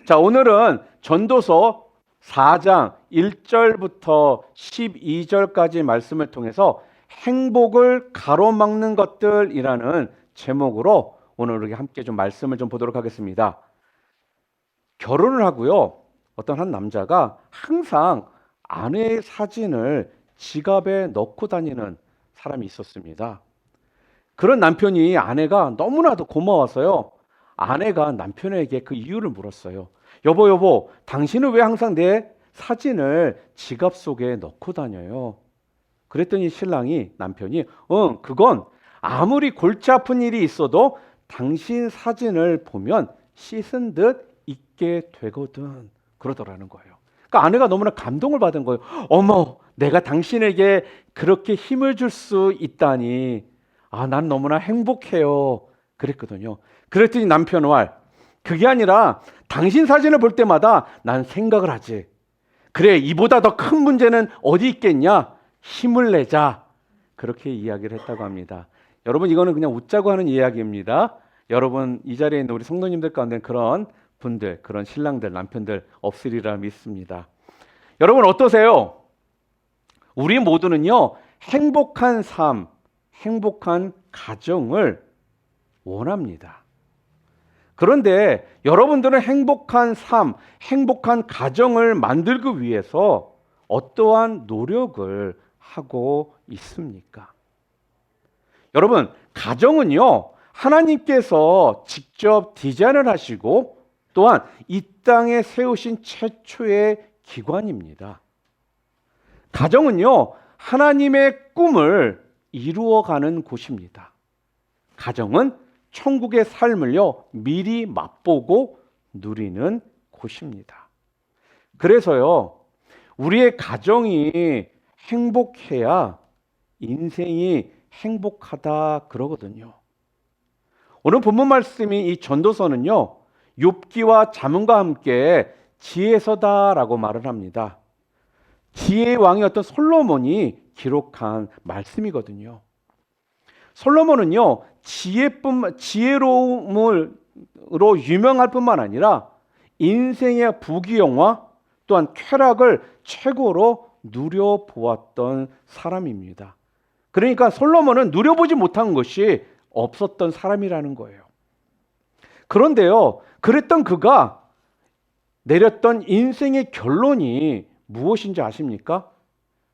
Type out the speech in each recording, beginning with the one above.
자, 오늘은 전도서 4장 1절부터 12절까지 말씀을 통해서 행복을 가로막는 것들이라는 제목으로 오늘 우리 함께 좀 말씀을 좀 보도록 하겠습니다. 결혼을 하고요. 어떤 한 남자가 항상 아내의 사진을 지갑에 넣고 다니는 사람이 있었습니다. 그런 남편이 아내가 너무나도 고마워서요. 아내가 남편에게 그 이유를 물었어요. 여보, 당신은 왜 항상 내 사진을 지갑 속에 넣고 다녀요? 그랬더니 남편이, 그건 아무리 골치 아픈 일이 있어도 당신 사진을 보면 씻은 듯 있게 되거든. 그러더라는 거예요. 그러니까 아내가 너무나 감동을 받은 거예요. 어머, 내가 당신에게 그렇게 힘을 줄 수 있다니. 난 너무나 행복해요. 그랬거든요. 그랬더니 남편 말, 그게 아니라 당신 사진을 볼 때마다 난 생각을 하지. 그래, 이보다 더 큰 문제는 어디 있겠냐? 힘을 내자. 그렇게 이야기를 했다고 합니다. 여러분, 이거는 그냥 웃자고 하는 이야기입니다. 여러분, 이 자리에 있는 우리 성도님들 가운데 그런 분들, 그런 신랑들, 남편들 없으리라 믿습니다. 여러분 어떠세요? 우리 모두는요, 행복한 삶, 행복한 가정을 원합니다. 그런데 여러분들은 행복한 삶, 행복한 가정을 만들기 위해서 어떠한 노력을 하고 있습니까? 여러분, 가정은요, 하나님께서 직접 디자인을 하시고 또한 이 땅에 세우신 최초의 기관입니다. 가정은요, 하나님의 꿈을 이루어가는 곳입니다. 가정은 천국의 삶을요, 미리 맛보고 누리는 곳입니다. 그래서요, 우리의 가정이 행복해야 인생이 행복하다 그러거든요. 오늘 본문 말씀이 이 전도서는요, 욥기와 잠언과 함께 지혜서다라고 말을 합니다. 지혜의 왕이 어떤 솔로몬이 기록한 말씀이거든요. 솔로몬은요, 지혜로움으로 유명할 뿐만 아니라 인생의 부귀영화 또한 쾌락을 최고로 누려보았던 사람입니다. 그러니까 솔로몬은 누려보지 못한 것이 없었던 사람이라는 거예요. 그런데요, 그랬던 그가 내렸던 인생의 결론이 무엇인지 아십니까?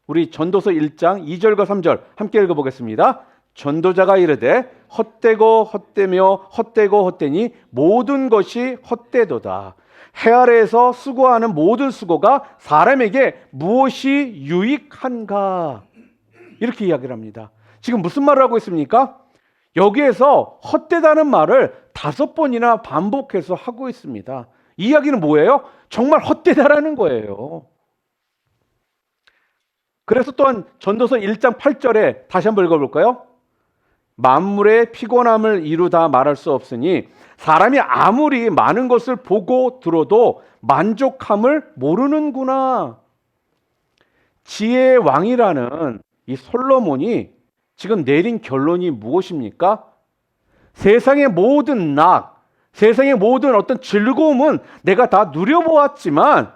우리 전도서 1장 2절과 3절 함께 읽어보겠습니다. 전도자가 이르되 헛되고 헛되며 헛되고 헛되니 모든 것이 헛되도다. 해 아래에서 수고하는 모든 수고가 사람에게 무엇이 유익한가? 이렇게 이야기를 합니다. 지금 무슨 말을 하고 있습니까? 여기에서 헛되다는 말을 5번이나 반복해서 하고 있습니다. 이 이야기는 뭐예요? 정말 헛되다라는 거예요. 그래서 또한 전도서 1장 8절에 다시 한번 읽어볼까요? 만물의 피곤함을 이루다 말할 수 없으니 사람이 아무리 많은 것을 보고 들어도 만족함을 모르는구나. 지혜의 왕이라는 이 솔로몬이 지금 내린 결론이 무엇입니까? 세상의 모든 세상의 모든 어떤 즐거움은 내가 다 누려보았지만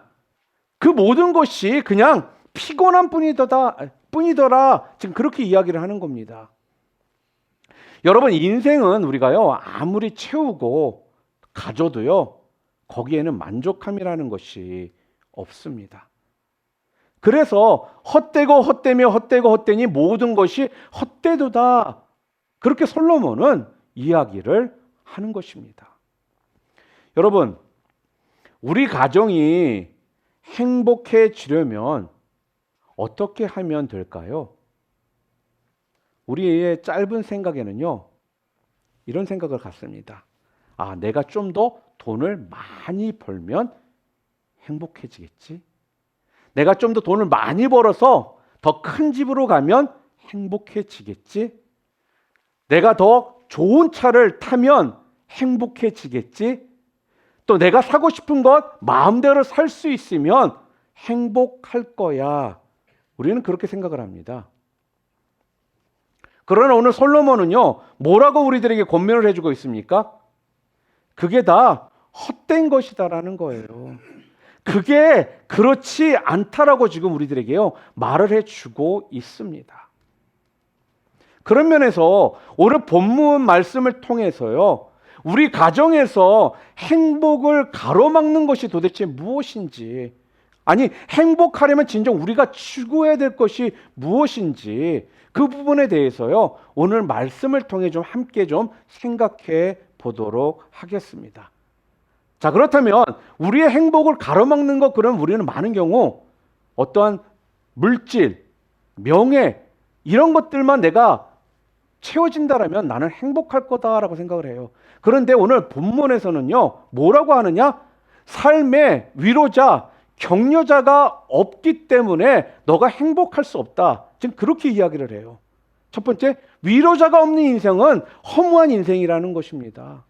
그 모든 것이 그냥 피곤한 뿐이더라. 지금 그렇게 이야기를 하는 겁니다. 여러분, 인생은 우리가요, 아무리 채우고 가져도요, 거기에는 만족함이라는 것이 없습니다. 그래서 헛되고 헛되며 헛되고 헛되니 모든 것이 헛되도다. 그렇게 솔로몬은 이야기를 하는 것입니다. 여러분, 우리 가정이 행복해지려면 어떻게 하면 될까요? 우리의 짧은 생각에는요, 이런 생각을 갖습니다. 내가 좀 더 돈을 많이 벌면 행복해지겠지? 내가 좀 더 돈을 많이 벌어서 더 큰 집으로 가면 행복해지겠지? 내가 더 좋은 차를 타면 행복해지겠지? 또 내가 사고 싶은 것 마음대로 살 수 있으면 행복할 거야. 우리는 그렇게 생각을 합니다. 그러나 오늘 솔로몬은요, 뭐라고 우리들에게 권면을 해주고 있습니까? 그게 다 헛된 것이다라는 거예요. 그게 그렇지 않다라고 지금 우리들에게요 말을 해주고 있습니다. 그런 면에서 오늘 본문 말씀을 통해서요 우리 가정에서 행복을 가로막는 것이 도대체 무엇인지, 아니 행복하려면 진정 우리가 추구해야 될 것이 무엇인지 그 부분에 대해서요 오늘 말씀을 통해 좀 함께 좀 생각해 보도록 하겠습니다. 자, 그렇다면 우리의 행복을 가로막는 것, 그럼 우리는 많은 경우 어떠한 물질, 명예 이런 것들만 내가 채워진다라면 나는 행복할 거다라고 생각을 해요. 그런데 오늘 본문에서는요 뭐라고 하느냐? 삶의 위로자, 격려자가 없기 때문에 너가 행복할 수 없다. 지금 그렇게 이야기를 해요. 첫 번째, 위로자가 없는 인생은 허무한 인생이라는 것입니다.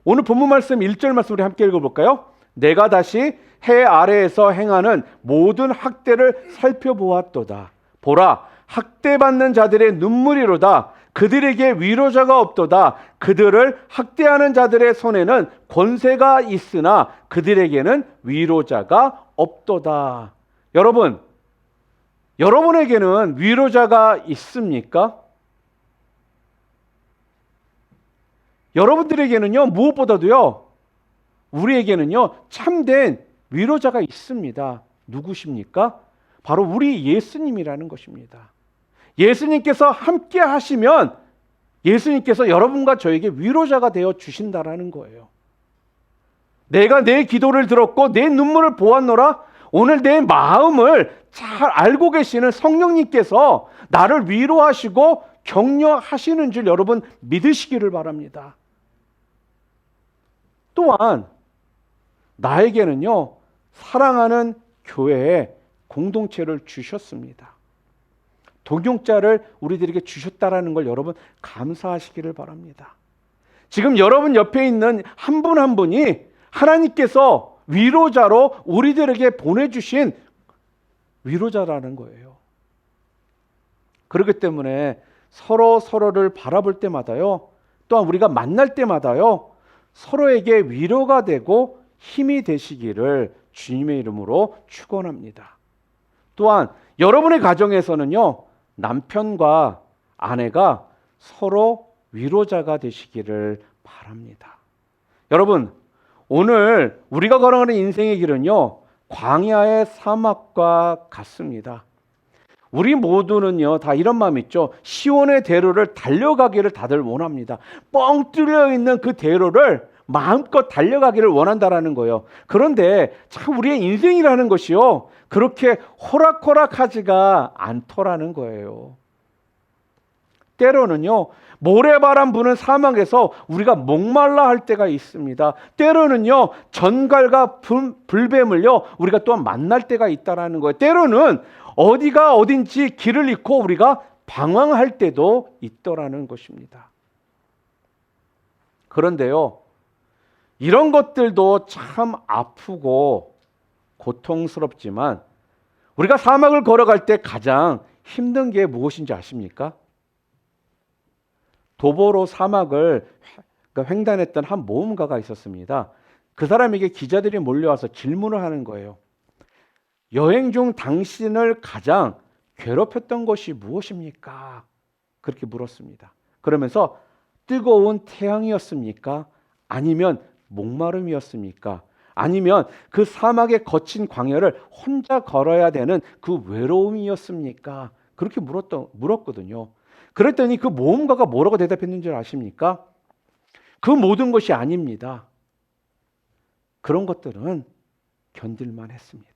오늘 본문 말씀 1절 말씀 우리 함께 읽어볼까요? 내가 다시 해 아래에서 행하는 모든 학대를 살펴보았도다. 보라, 학대받는 자들의 눈물이로다. 그들에게 위로자가 없도다. 그들을 학대하는 자들의 손에는 권세가 있으나 그들에게는 위로자가 없도다. 여러분, 여러분에게는 위로자가 있습니까? 여러분들에게는요 무엇보다도요 우리에게는요 참된 위로자가 있습니다. 누구십니까? 바로 우리 예수님이라는 것입니다. 예수님께서 함께 하시면 예수님께서 여러분과 저에게 위로자가 되어 주신다라는 거예요. 내가 내 기도를 들었고 내 눈물을 보았노라. 오늘 내 마음을 잘 알고 계시는 성령님께서 나를 위로하시고 격려하시는 줄 여러분 믿으시기를 바랍니다. 또한 나에게는요 사랑하는 교회에 공동체를 주셨습니다. 동역자를 우리들에게 주셨다라는 걸 여러분 감사하시기를 바랍니다. 지금 여러분 옆에 있는 한 분 한 분이 하나님께서 위로자로 우리들에게 보내주신 위로자라는 거예요. 그렇기 때문에 서로를 바라볼 때마다요 또한 우리가 만날 때마다요 서로에게 위로가 되고 힘이 되시기를 주님의 이름으로 축원합니다. 또한 여러분의 가정에서는요 남편과 아내가 서로 위로자가 되시기를 바랍니다. 여러분, 오늘 우리가 걸어가는 인생의 길은요 광야의 사막과 같습니다. 우리 모두는요 다 이런 마음 있죠. 시온의 대로를 달려가기를 다들 원합니다. 뻥 뚫려 있는 그 대로를 마음껏 달려가기를 원한다라는 거예요. 그런데 참 우리의 인생이라는 것이요 그렇게 호락호락하지가 않더라는 거예요. 때로는요 모래바람 부는 사막에서 우리가 목말라 할 때가 있습니다. 때로는요 전갈과 불뱀을요 우리가 또한 만날 때가 있다라는 거예요. 때로는 어디가 어딘지 길을 잃고 우리가 방황할 때도 있더라는 것입니다. 그런데요 이런 것들도 참 아프고 고통스럽지만 우리가 사막을 걸어갈 때 가장 힘든 게 무엇인지 아십니까? 도보로 사막을 횡단했던 한 모험가가 있었습니다. 그 사람에게 기자들이 몰려와서 질문을 하는 거예요. 여행 중 당신을 가장 괴롭혔던 것이 무엇입니까? 그렇게 물었습니다. 그러면서 뜨거운 태양이었습니까? 아니면 목마름이었습니까? 아니면 그 사막의 거친 광야를 혼자 걸어야 되는 그 외로움이었습니까? 그렇게 물었거든요. 그랬더니 그 모험가가 뭐라고 대답했는 줄 아십니까? 그 모든 것이 아닙니다. 그런 것들은 견딜만 했습니다.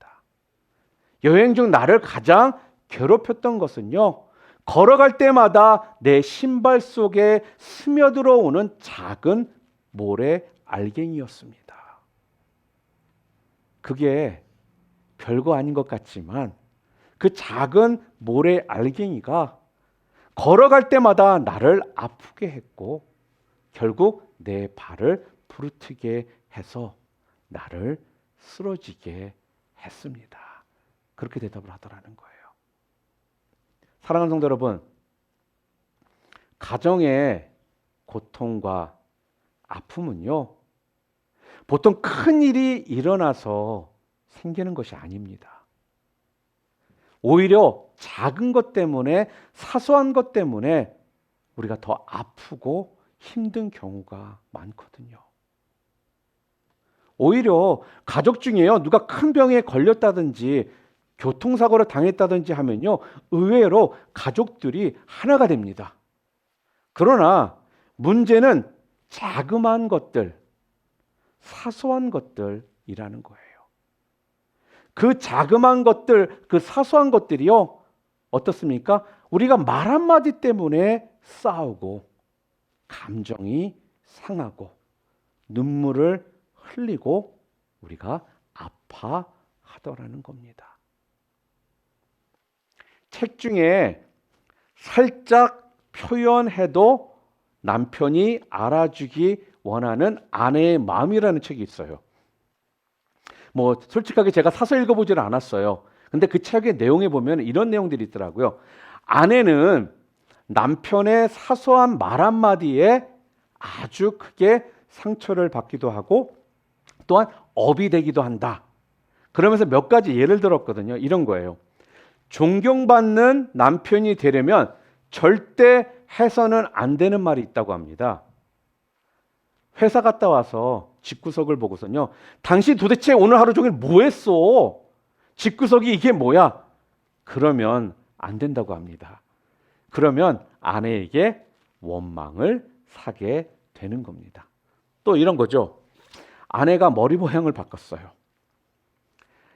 여행 중 나를 가장 괴롭혔던 것은요, 걸어갈 때마다 내 신발 속에 스며들어오는 작은 모래 알갱이였습니다. 그게 별거 아닌 것 같지만 그 작은 모래 알갱이가 걸어갈 때마다 나를 아프게 했고 결국 내 발을 부르트게 해서 나를 쓰러지게 했습니다. 그렇게 대답을 하더라는 거예요. 사랑하는 성도 여러분, 가정의 고통과 아픔은요 보통 큰 일이 일어나서 생기는 것이 아닙니다. 오히려 작은 것 때문에, 사소한 것 때문에 우리가 더 아프고 힘든 경우가 많거든요. 오히려 가족 중에요, 누가 큰 병에 걸렸다든지 교통사고를 당했다든지 하면요, 의외로 가족들이 하나가 됩니다. 그러나 문제는 자그마한 것들, 사소한 것들이라는 거예요. 그 자그마한 것들, 그 사소한 것들이요, 어떻습니까? 우리가 말 한마디 때문에 싸우고 감정이 상하고 눈물을 흘리고 우리가 아파하더라는 겁니다. 책 중에 살짝 표현해도 남편이 알아주기 원하는 아내의 마음이라는 책이 있어요. 뭐 솔직하게 제가 사서 읽어보지는 않았어요. 근데 그 책의 내용에 보면 이런 내용들이 있더라고요. 아내는 남편의 사소한 말 한마디에 아주 크게 상처를 받기도 하고 또한 업이 되기도 한다. 그러면서 몇 가지 예를 들었거든요. 이런 거예요. 존경받는 남편이 되려면 절대 해서는 안 되는 말이 있다고 합니다. 회사 갔다 와서 집구석을 보고서는요, 당신 도대체 오늘 하루 종일 뭐 했어? 집구석이 이게 뭐야? 그러면 안 된다고 합니다. 그러면 아내에게 원망을 사게 되는 겁니다. 또 이런 거죠. 아내가 머리 모양을 바꿨어요.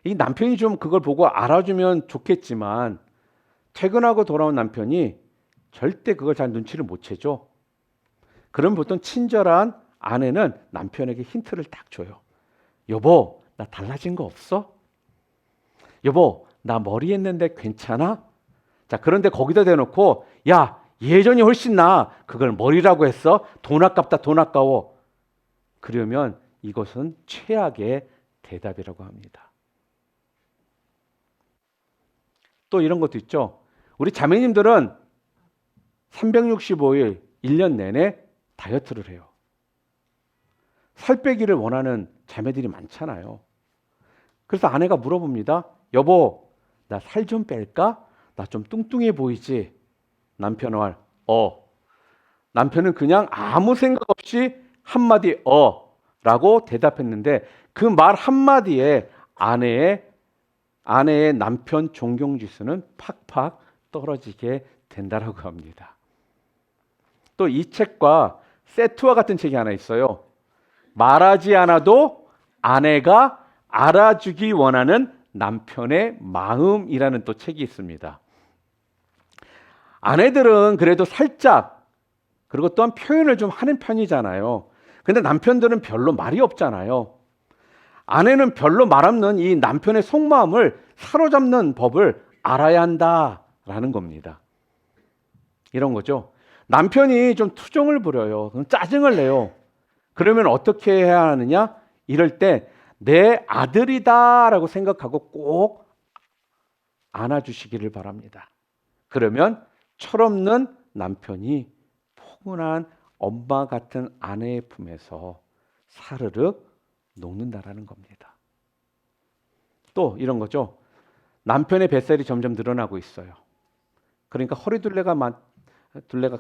이 남편이 좀 그걸 보고 알아주면 좋겠지만 퇴근하고 돌아온 남편이 절대 그걸 잘 눈치를 못 채죠. 그럼 보통 친절한 아내는 남편에게 힌트를 딱 줘요. 여보, 나 달라진 거 없어? 여보, 나 머리 했는데 괜찮아? 자, 그런데 거기다 대놓고, 야, 예전이 훨씬 나아. 그걸 머리라고 했어? 돈 아깝다, 돈 아까워. 그러면 이것은 최악의 대답이라고 합니다. 또 이런 것도 있죠. 우리 자매님들은 365일 1년 내내 다이어트를 해요. 살 빼기를 원하는 자매들이 많잖아요. 그래서 아내가 물어봅니다. 여보, 나 살 좀 뺄까? 나 좀 뚱뚱해 보이지? 남편 말, 남편은 그냥 아무 생각 없이 한마디 라고 대답했는데 그 말 한마디에 아내의 남편 존경 지수는 팍팍 떨어지게 된다라고 합니다. 또 이 책과 세트와 같은 책이 하나 있어요. 말하지 않아도 아내가 알아주기 원하는 남편의 마음이라는 또 책이 있습니다. 아내들은 그래도 살짝 그리고 또한 표현을 좀 하는 편이잖아요. 근데 남편들은 별로 말이 없잖아요. 아내는 별로 말 없는 이 남편의 속마음을 사로잡는 법을 알아야 한다라는 겁니다. 이런 거죠. 남편이 좀 투정을 부려요. 짜증을 내요. 그러면 어떻게 해야 하느냐? 이럴 때 내 아들이다라고 생각하고 꼭 안아주시기를 바랍니다. 그러면 철없는 남편이 포근한 엄마 같은 아내의 품에서 사르륵 녹는다라는 겁니다. 또 이런 거죠. 남편의 뱃살이 점점 늘어나고 있어요. 그러니까 허리둘레가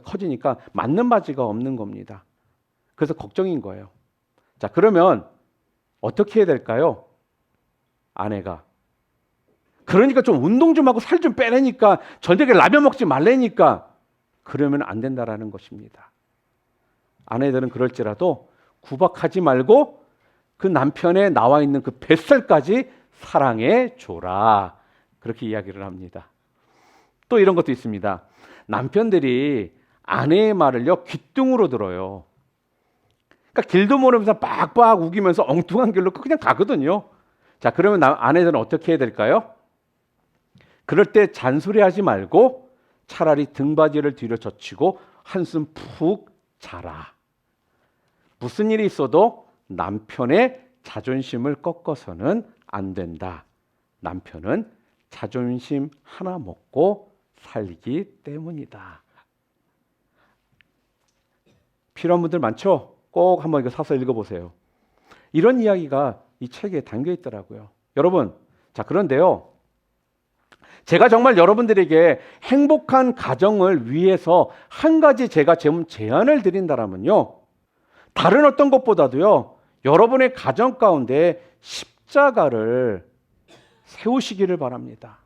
커지니까 맞는 바지가 없는 겁니다. 그래서 걱정인 거예요. 자, 그러면 어떻게 해야 될까요? 아내가. 그러니까 좀 운동 좀 하고 살 좀 빼라니까, 저녁에 라면 먹지 말라니까. 그러면 안 된다라는 것입니다. 아내들은 그럴지라도 구박하지 말고 그 남편에 나와 있는 그 뱃살까지 사랑해 줘라. 그렇게 이야기를 합니다. 또 이런 것도 있습니다. 남편들이 아내의 말을요, 귓등으로 들어요. 그러니까 길도 모르면서 빡빡 우기면서 엉뚱한 길로 그냥 가거든요. 자, 그러면 아내들은 어떻게 해야 될까요? 그럴 때 잔소리하지 말고 차라리 등받이를 뒤로 젖히고 한숨 푹 자라. 무슨 일이 있어도 남편의 자존심을 꺾어서는 안 된다. 남편은 자존심 하나 먹고 살기 때문이다. 필요한 분들 많죠? 꼭 한번 이거 사서 읽어보세요. 이런 이야기가 이 책에 담겨 있더라고요. 여러분, 자, 그런데요. 제가 정말 여러분들에게 행복한 가정을 위해서 한 가지 제가 좀 제안을 드린다면요. 다른 어떤 것보다도요. 여러분의 가정 가운데 십자가를 세우시기를 바랍니다.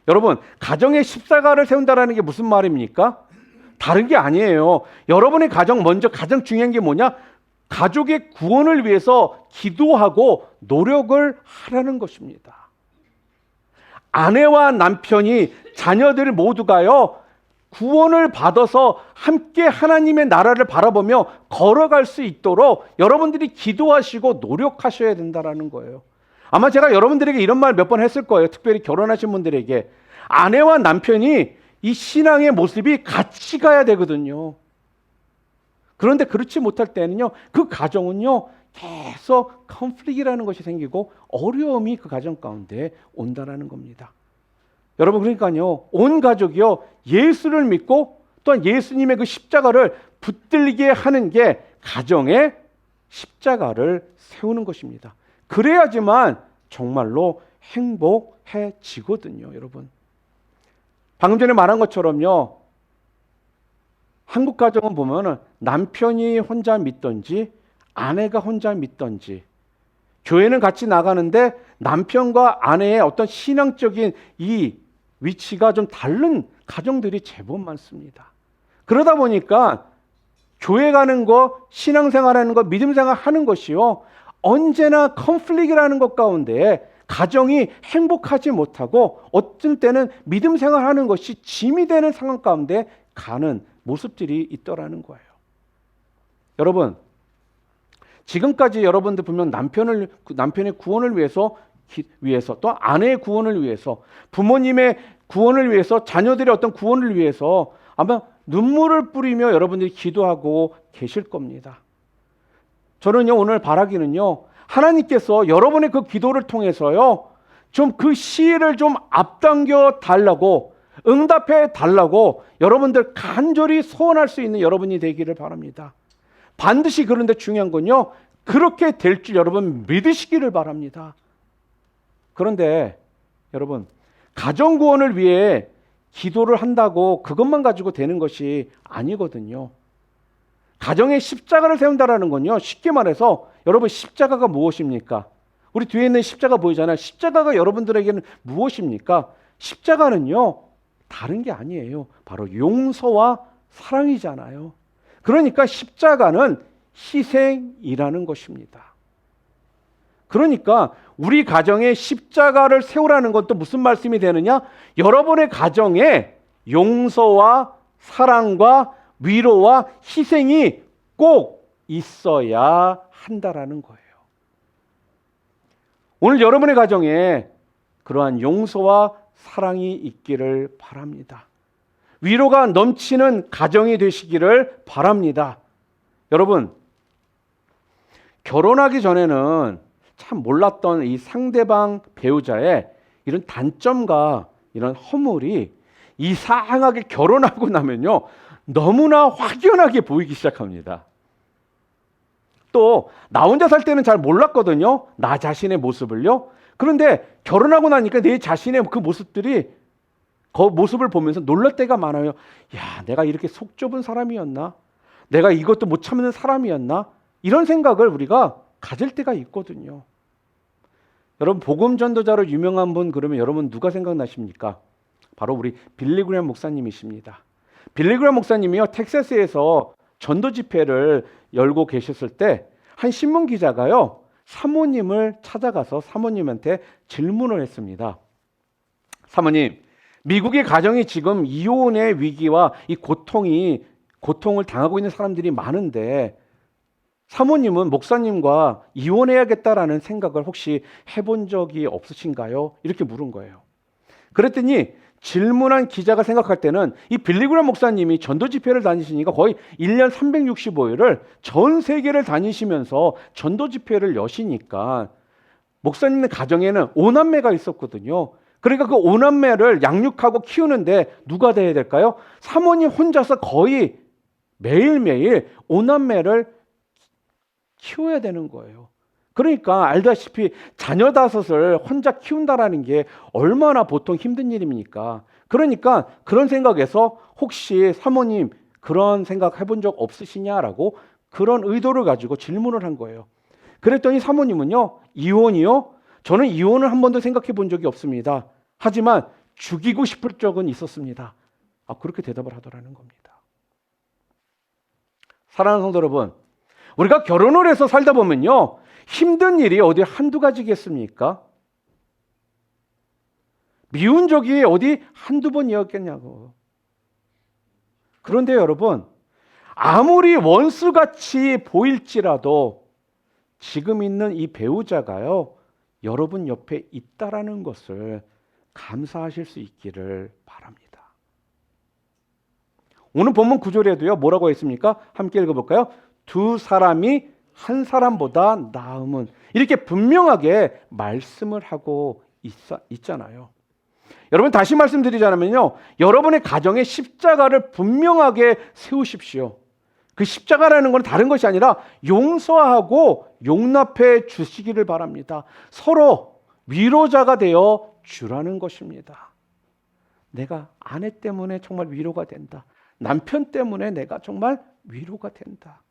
여러분, 가정에 십자가를 세운다는 게 무슨 말입니까? 다른 게 아니에요. 여러분의 가정 먼저 가장 중요한 게 뭐냐? 가족의 구원을 위해서 기도하고 노력을 하라는 것입니다. 아내와 남편이 자녀들 모두가요. 구원을 받아서 함께 하나님의 나라를 바라보며 걸어갈 수 있도록 여러분들이 기도하시고 노력하셔야 된다는 거예요. 아마 제가 여러분들에게 이런 말 몇 번 했을 거예요. 특별히 결혼하신 분들에게. 아내와 남편이 이 신앙의 모습이 같이 가야 되거든요. 그런데 그렇지 못할 때는요. 그 가정은요. 계속 컨플릭이라는 것이 생기고 어려움이 그 가정 가운데 온다라는 겁니다. 여러분, 그러니까요. 온 가족이요. 예수를 믿고 또한 예수님의 그 십자가를 붙들게 하는 게 가정의 십자가를 세우는 것입니다. 그래야지만 정말로 행복해지거든요, 여러분. 방금 전에 말한 것처럼요. 한국 가정은 보면은 남편이 혼자 믿던지 아내가 혼자 믿던지 교회는 같이 나가는데 남편과 아내의 어떤 신앙적인 이 위치가 좀 다른 가정들이 제법 많습니다. 그러다 보니까 교회 가는 거, 신앙생활하는 거, 믿음생활 하는 것이요. 언제나 컨플릭이라는 것 가운데 가정이 행복하지 못하고 어떤 때는 믿음생활하는 것이 짐이 되는 상황 가운데 가는 모습들이 있더라는 거예요. 여러분, 지금까지 여러분들 보면 남편의 구원을 위해서 또 아내의 구원을 위해서 부모님의 구원을 위해서 자녀들의 어떤 구원을 위해서 아마 눈물을 뿌리며 여러분들이 기도하고 계실 겁니다. 저는요 오늘 바라기는요 하나님께서 여러분의 그 기도를 통해서요 좀 그 시일을 좀 앞당겨 달라고 응답해 달라고 여러분들 간절히 소원할 수 있는 여러분이 되기를 바랍니다. 반드시. 그런데 중요한 건요 그렇게 될 줄 여러분 믿으시기를 바랍니다. 그런데 여러분 가정 구원을 위해 기도를 한다고 그것만 가지고 되는 것이 아니거든요. 가정에 십자가를 세운다라는 건요 쉽게 말해서 여러분 십자가가 무엇입니까? 우리 뒤에 있는 십자가 보이잖아요. 십자가가 여러분들에게는 무엇입니까? 십자가는요 다른 게 아니에요. 바로 용서와 사랑이잖아요. 그러니까 십자가는 희생이라는 것입니다. 그러니까 우리 가정에 십자가를 세우라는 것도 무슨 말씀이 되느냐? 여러분의 가정에 용서와 사랑과 위로와 희생이 꼭 있어야 한다라는 거예요. 오늘 여러분의 가정에 그러한 용서와 사랑이 있기를 바랍니다. 위로가 넘치는 가정이 되시기를 바랍니다. 여러분, 결혼하기 전에는 참 몰랐던 이 상대방 배우자의 이런 단점과 이런 허물이 이상하게 결혼하고 나면요 너무나 확연하게 보이기 시작합니다. 또 나 혼자 살 때는 잘 몰랐거든요. 나 자신의 모습을요. 그런데 결혼하고 나니까 내 자신의 그 모습들이 그 모습을 보면서 놀랄 때가 많아요. 야, 내가 이렇게 속 좁은 사람이었나? 내가 이것도 못 참는 사람이었나? 이런 생각을 우리가 가질 때가 있거든요. 여러분 복음 전도자로 유명한 분 그러면 여러분 누가 생각나십니까? 바로 우리 빌리 그레이엄 목사님이십니다. 빌리 그레이엄 목사님이요 텍사스에서 전도 집회를 열고 계셨을 때 한 신문 기자가요 사모님을 찾아가서 사모님한테 질문을 했습니다. 사모님, 미국의 가정이 지금 이혼의 위기와 이 고통을 당하고 있는 사람들이 많은데 사모님은 목사님과 이혼해야겠다라는 생각을 혹시 해본 적이 없으신가요? 이렇게 물은 거예요. 그랬더니 질문한 기자가 생각할 때는 이 빌리 그레이엄 목사님이 전도 집회를 다니시니까 거의 1년 365일을 전 세계를 다니시면서 전도 집회를 여시니까 목사님의 가정에는 5남매가 있었거든요. 그러니까 그 5남매를 양육하고 키우는데 누가 돼야 될까요? 사모님 혼자서 거의 매일매일 5남매를 키워야 되는 거예요. 그러니까 알다시피 자녀 다섯을 혼자 키운다라는 게 얼마나 보통 힘든 일입니까? 그러니까 그런 생각에서 혹시 사모님 그런 생각 해본 적 없으시냐라고 그런 의도를 가지고 질문을 한 거예요. 그랬더니 사모님은요, 이혼이요? 저는 이혼을 한 번도 생각해 본 적이 없습니다. 하지만 죽이고 싶을 적은 있었습니다. 그렇게 대답을 하더라는 겁니다. 사랑하는 성도 여러분, 우리가 결혼을 해서 살다 보면요, 힘든 일이 어디 한두 가지겠습니까? 미운 적이 어디 한두 번이었겠냐고. 그런데 여러분, 아무리 원수같이 보일지라도 지금 있는 이 배우자가요, 여러분 옆에 있다라는 것을 감사하실 수 있기를 바랍니다. 오늘 본문 9절에도요, 뭐라고 했습니까? 함께 읽어볼까요? 두 사람이 한 사람보다 나음은, 이렇게 분명하게 말씀을 하고 있잖아요. 여러분, 다시 말씀드리자면요, 여러분의 가정에 십자가를 분명하게 세우십시오. 그 십자가라는 건 다른 것이 아니라 용서하고 용납해 주시기를 바랍니다. 서로 위로자가 되어 주라는 것입니다. 내가 아내 때문에 정말 위로가 된다. 남편 때문에 내가 정말 위로가 된다.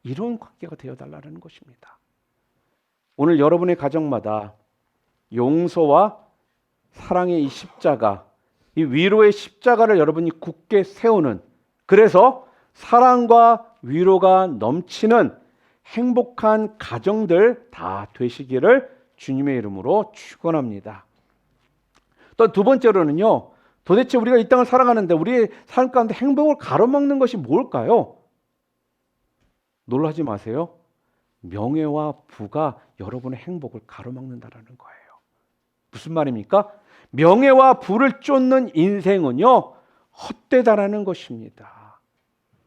이런 관계가 되어달라는 것입니다. 오늘 여러분의 가정마다 용서와 사랑의 이 십자가, 이 위로의 십자가를 여러분이 굳게 세우는, 그래서 사랑과 위로가 넘치는 행복한 가정들 다 되시기를 주님의 이름으로 축원합니다. 또 두 번째로는요, 도대체 우리가 이 땅을 살아가는데 우리의 삶 가운데 행복을 가로막는 것이 뭘까요? 놀라지 마세요. 명예와 부가 여러분의 행복을 가로막는다라는 거예요. 무슨 말입니까? 명예와 부를 쫓는 인생은요, 헛되다라는 것입니다.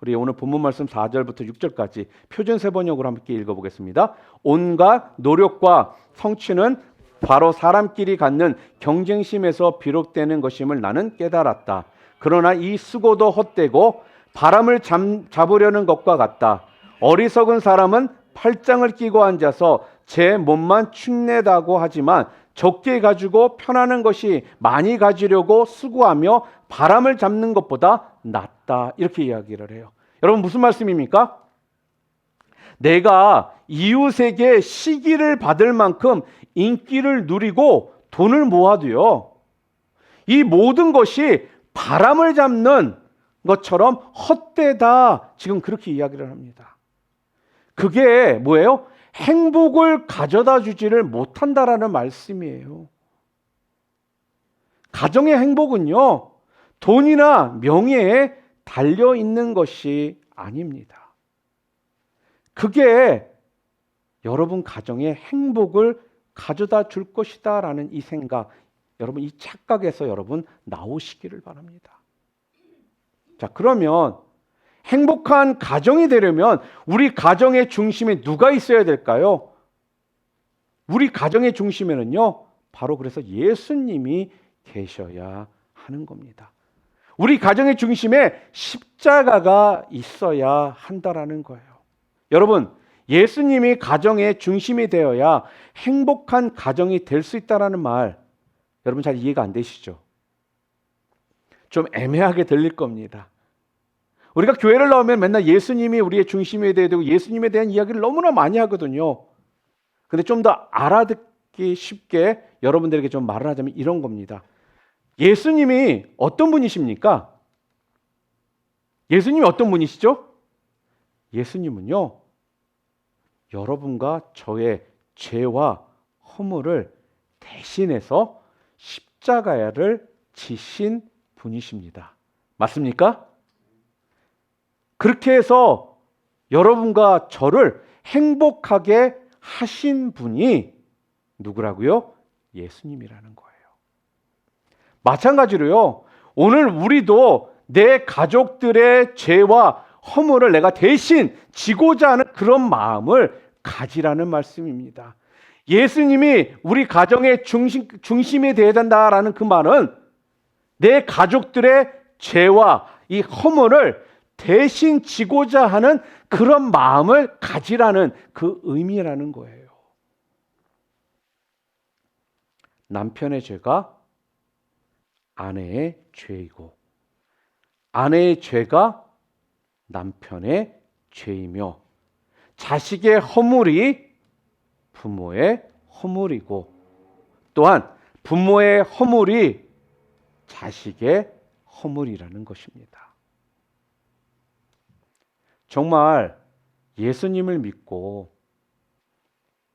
우리 오늘 본문 말씀 4절부터 6절까지 표준 세번역으로 함께 읽어보겠습니다. 온갖 노력과 성취는 바로 사람끼리 갖는 경쟁심에서 비롯되는 것임을 나는 깨달았다. 그러나 이 수고도 헛되고 바람을 잡으려는 것과 같다. 어리석은 사람은 팔짱을 끼고 앉아서 제 몸만 축내다고 하지만 적게 가지고 편하는 것이 많이 가지려고 수고하며 바람을 잡는 것보다 낫다. 이렇게 이야기를 해요. 여러분, 무슨 말씀입니까? 내가 이웃에게 시기를 받을 만큼 인기를 누리고 돈을 모아도요, 이 모든 것이 바람을 잡는 것처럼 헛되다. 지금 그렇게 이야기를 합니다. 그게 뭐예요? 행복을 가져다 주지를 못한다라는 말씀이에요. 가정의 행복은요, 돈이나 명예에 달려 있는 것이 아닙니다. 그게 여러분 가정의 행복을 가져다 줄 것이다 라는 이 생각, 여러분 이 착각에서 여러분 나오시기를 바랍니다. 자, 그러면 행복한 가정이 되려면 우리 가정의 중심에 누가 있어야 될까요? 우리 가정의 중심에는요, 바로 그래서 예수님이 계셔야 하는 겁니다. 우리 가정의 중심에 십자가가 있어야 한다라는 거예요. 여러분, 예수님이 가정의 중심이 되어야 행복한 가정이 될 수 있다라는 말, 여러분 잘 이해가 안 되시죠? 좀 애매하게 들릴 겁니다. 우리가 교회를 나오면 맨날 예수님이 우리의 중심이 되어야 되고 예수님에 대한 이야기를 너무나 많이 하거든요. 근데 좀 더 알아듣기 쉽게 여러분들에게 좀 말을 하자면 이런 겁니다. 예수님이 어떤 분이십니까? 예수님이 어떤 분이시죠? 예수님은요, 여러분과 저의 죄와 허물을 대신해서 십자가를 지신 분이십니다. 맞습니까? 그렇게 해서 여러분과 저를 행복하게 하신 분이 누구라고요? 예수님이라는 거예요. 마찬가지로요, 오늘 우리도 내 가족들의 죄와 허물을 내가 대신 지고자 하는 그런 마음을 가지라는 말씀입니다. 예수님이 우리 가정의 중심이 되어야 된다라는 그 말은 내 가족들의 죄와 이 허물을 대신 지고자 하는 그런 마음을 가지라는 그 의미라는 거예요. 남편의 죄가 아내의 죄이고 아내의 죄가 남편의 죄이며 자식의 허물이 부모의 허물이고 또한 부모의 허물이 자식의 허물이라는 것입니다. 정말 예수님을 믿고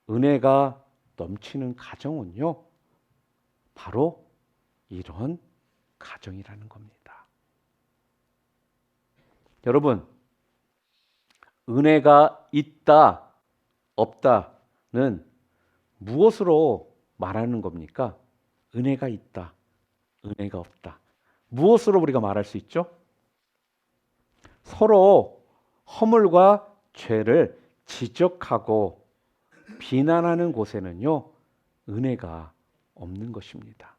은혜가 넘치는 가정은요, 바로 이런 가정이라는 겁니다. 여러분, 은혜가 있다, 없다는 무엇으로 말하는 겁니까? 은혜가 있다, 은혜가 없다. 무엇으로 우리가 말할 수 있죠? 서로 허물과 죄를 지적하고 비난하는 곳에는요, 은혜가 없는 것입니다.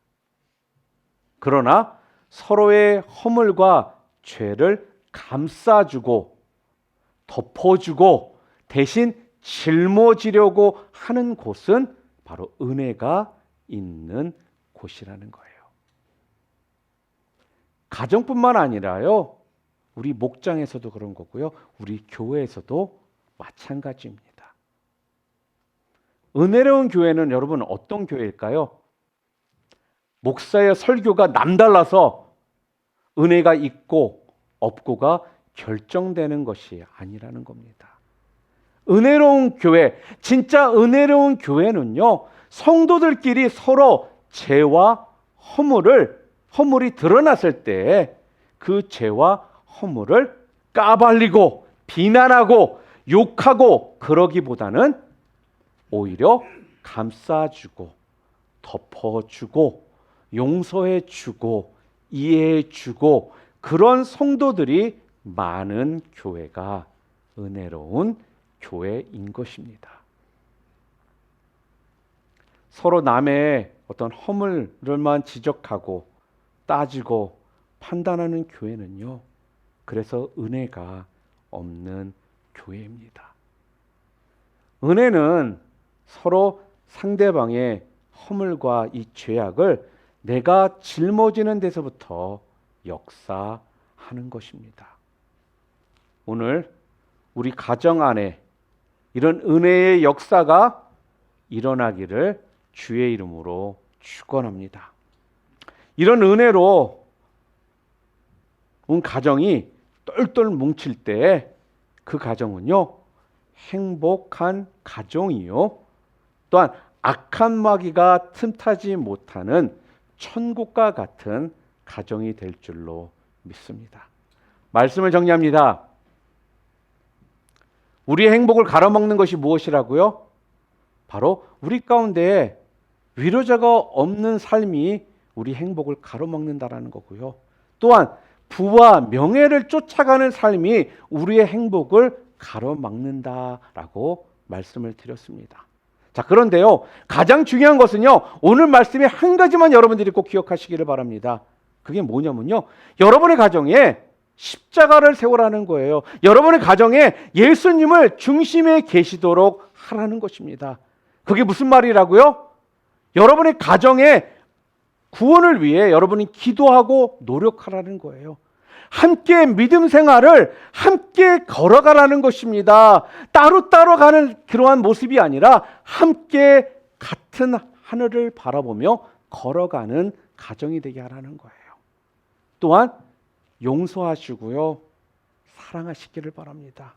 그러나 서로의 허물과 죄를 감싸주고 덮어주고 대신 짊어지려고 하는 곳은 바로 은혜가 있는 곳이라는 거예요. 가정뿐만 아니라요, 우리 목장에서도 그런 거고요, 우리 교회에서도 마찬가지입니다. 은혜로운 교회는 여러분 어떤 교회일까요? 목사의 설교가 남달라서 은혜가 있고 없고가 결정되는 것이 아니라는 겁니다. 은혜로운 교회, 진짜 은혜로운 교회는요, 성도들끼리 서로 죄와 허물이 드러났을 때 그 죄와 허물을 까발리고 비난하고 욕하고 그러기보다는 오히려 감싸주고 덮어주고 용서해주고 이해해주고 그런 성도들이 많은 교회가 은혜로운 교회인 것입니다. 서로 남의 어떤 허물을만 지적하고 따지고 판단하는 교회는요, 그래서 은혜가 없는 교회입니다. 은혜는 서로 상대방의 허물과 이 죄악을 내가 짊어지는 데서부터 역사하는 것입니다. 오늘 우리 가정 안에 이런 은혜의 역사가 일어나기를 주의 이름으로 축원합니다. 이런 은혜로 온 가정이 똘똘 뭉칠 때 그 가정은요, 행복한 가정이요, 또한 악한 마귀가 틈타지 못하는 천국과 같은 가정이 될 줄로 믿습니다. 말씀을 정리합니다. 우리의 행복을 가로막는 것이 무엇이라고요? 바로 우리 가운데 위로자가 없는 삶이 우리 행복을 가로막는다라는 거고요. 또한 부와 명예를 쫓아가는 삶이 우리의 행복을 가로막는다라고 말씀을 드렸습니다. 자, 그런데요, 가장 중요한 것은요, 오늘 말씀에 한 가지만 여러분들이 꼭 기억하시기를 바랍니다. 그게 뭐냐면요, 여러분의 가정에 십자가를 세우라는 거예요. 여러분의 가정에 예수님을 중심에 계시도록 하라는 것입니다. 그게 무슨 말이라고요? 여러분의 가정의 구원을 위해 여러분이 기도하고 노력하라는 거예요. 함께 믿음 생활을 함께 걸어가라는 것입니다. 따로따로 가는 그러한 모습이 아니라 함께 같은 하늘을 바라보며 걸어가는 가정이 되게 하라는 거예요. 또한 용서하시고요, 사랑하시기를 바랍니다.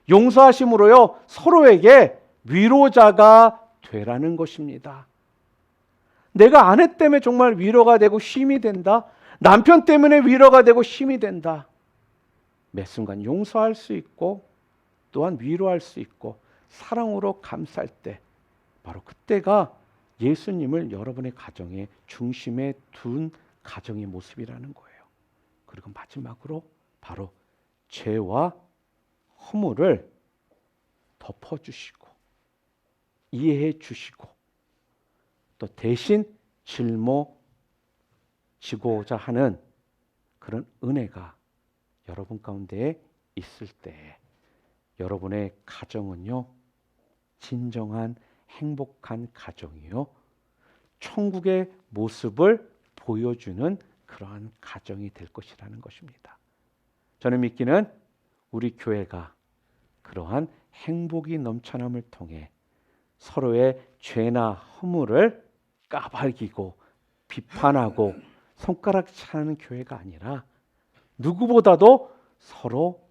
용서하심으로요, 서로에게 위로자가 되라는 것입니다. 내가 아내 때문에 정말 위로가 되고 힘이 된다. 남편 때문에 위로가 되고 힘이 된다. 매 순간 용서할 수 있고 또한 위로할 수 있고 사랑으로 감쌀 때 바로 그때가 예수님을 여러분의 가정의 중심에 둔 가정의 모습이라는 거예요. 그리고 마지막으로 바로 죄와 허물을 덮어주시고 이해해 주시고 또 대신 짊어지고자 하는 그런 은혜가 여러분 가운데 있을 때 여러분의 가정은요, 진정한 행복한 가정이요, 천국의 모습을 보여주는 그러한 가정이 될 것이라는 것입니다. 저는 믿기는 우리 교회가 그러한 행복이 넘쳐남을 통해 서로의 죄나 허물을 까발기고 비판하고 손가락질하는 교회가 아니라 누구보다도 서로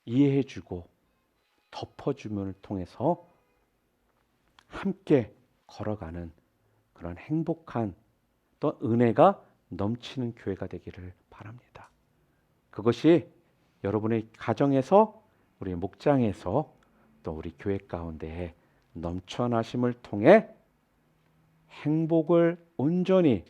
이해해주고 덮어주면을 통해서 함께 걸어가는 그런 행복한 또 은혜가 넘치는 교회가 되기를 바랍니다. 그것이 여러분의 가정에서, 우리 목장에서, 또 우리 교회 가운데 넘쳐나심을 통해 행복을 온전히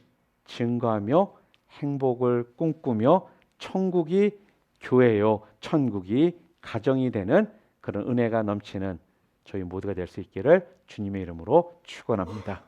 증거하며 행복을 꿈꾸며 천국이 교회요, 천국이 가정이 되는 그런 은혜가 넘치는 저희 모두가 될 수 있기를 주님의 이름으로 축원합니다.